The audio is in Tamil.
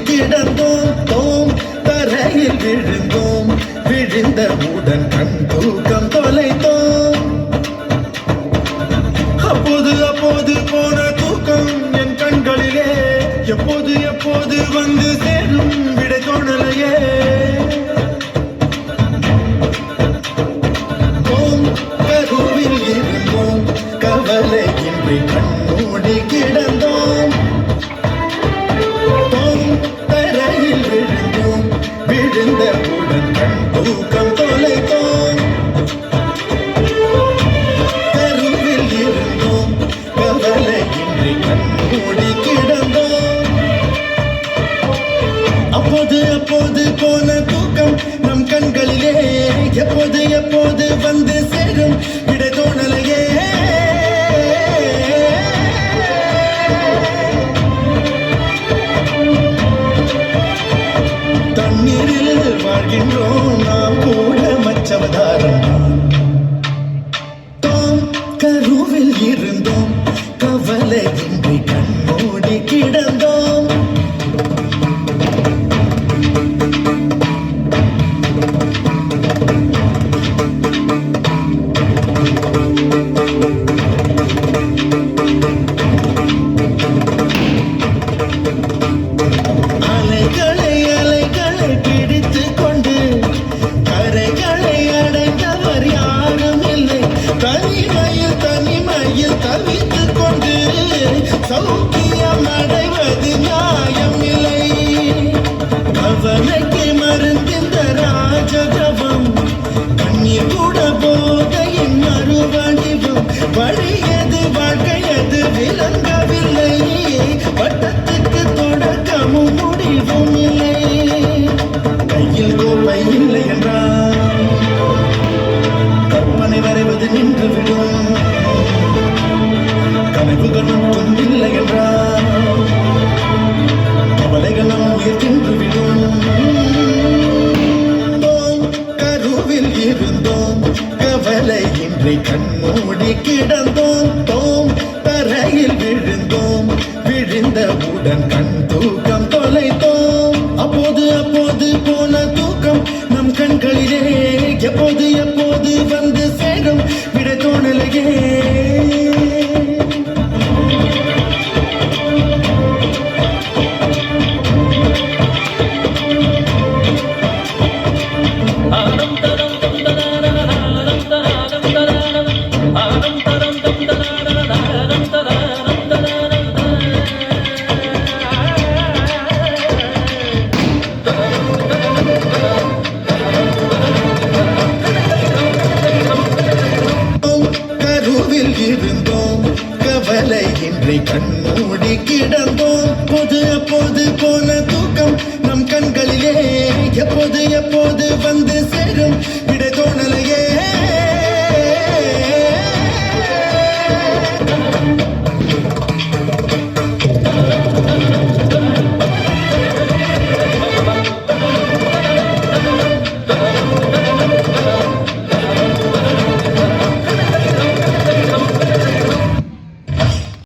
கிடந்தோம் தோம் தரையில் விழுந்தோம் விழுந்தவுடன் கண் தூக்கம் தொலைத்தோம். அப்போது அப்போது போன தூக்கம் என் கண்களிலே எப்போது எப்போது வந்து சேரும் விடை தோணலையே. தோம் கருவில் இருந்தோம் கவலை இன்றி கண்மூடி கிடந்தோம். தோம் தரையில் விழுந்தோம் விழுந்தவுடன் கண் தூக்கம் தொலைத்தோம். கருவில் இருந்தோம் கவலை இன்றி கண்மூடி கிடந்தோம். அப்போது அப்போது போன தூக்கம் நம் கண்களிலே எப்போது எப்போது வந்து சேரும் விடை தோணலையே. தண்ணீரில் வாழ்கின்றோம் நாம் கூட மச்சவதாரம். தோம் கருவில் இருந்தோம் கவலை இன்றி கண்மூடி கிடந்தோம். அலைகளை அலைகளை பிடித்துக் கொண்டு கரைகளை அடைந்தவர் யாரும் இல்லை. தனிமையில் தனிமையில் தவித்துக் கொண்டு சௌக்கியம் அடைவது நியாயம் இல்லை. கவலைக்கு மருந்திந்த ராஜதவம் கண்ணீர் கூட போதையின் மறுவடிவம். வழியது வாழ்க்கையது விளங்கவில்லை. வட்டத்துக்கு தொடக்கமும் முடிவும் இல்லை. கையில் கோப்பை இல்லை என்றால் கற்பனை வரைவது நின்றுவிடும். கனவுகள் மட்டும் இல்லை என்றால் கவலைகளும் உயர்கின்றுவிடும். கருவில் இருந்தோம் கவலை இன்றி கண்மூடி கிடந்தோம். தோம் தரையில் விழுந்தோம் விழுந்தவுடன் கண் தூக்கம் தொலைத்தோம். அப்போது அப்போது போன தூக்கம் நம் கண்களிலே எப்போது எப்போது வந்து சேரும் விடை தோணலையே. கருவில் இருந்தோம் கவலை இன்றி கண்மூடி கிடந்தோம்.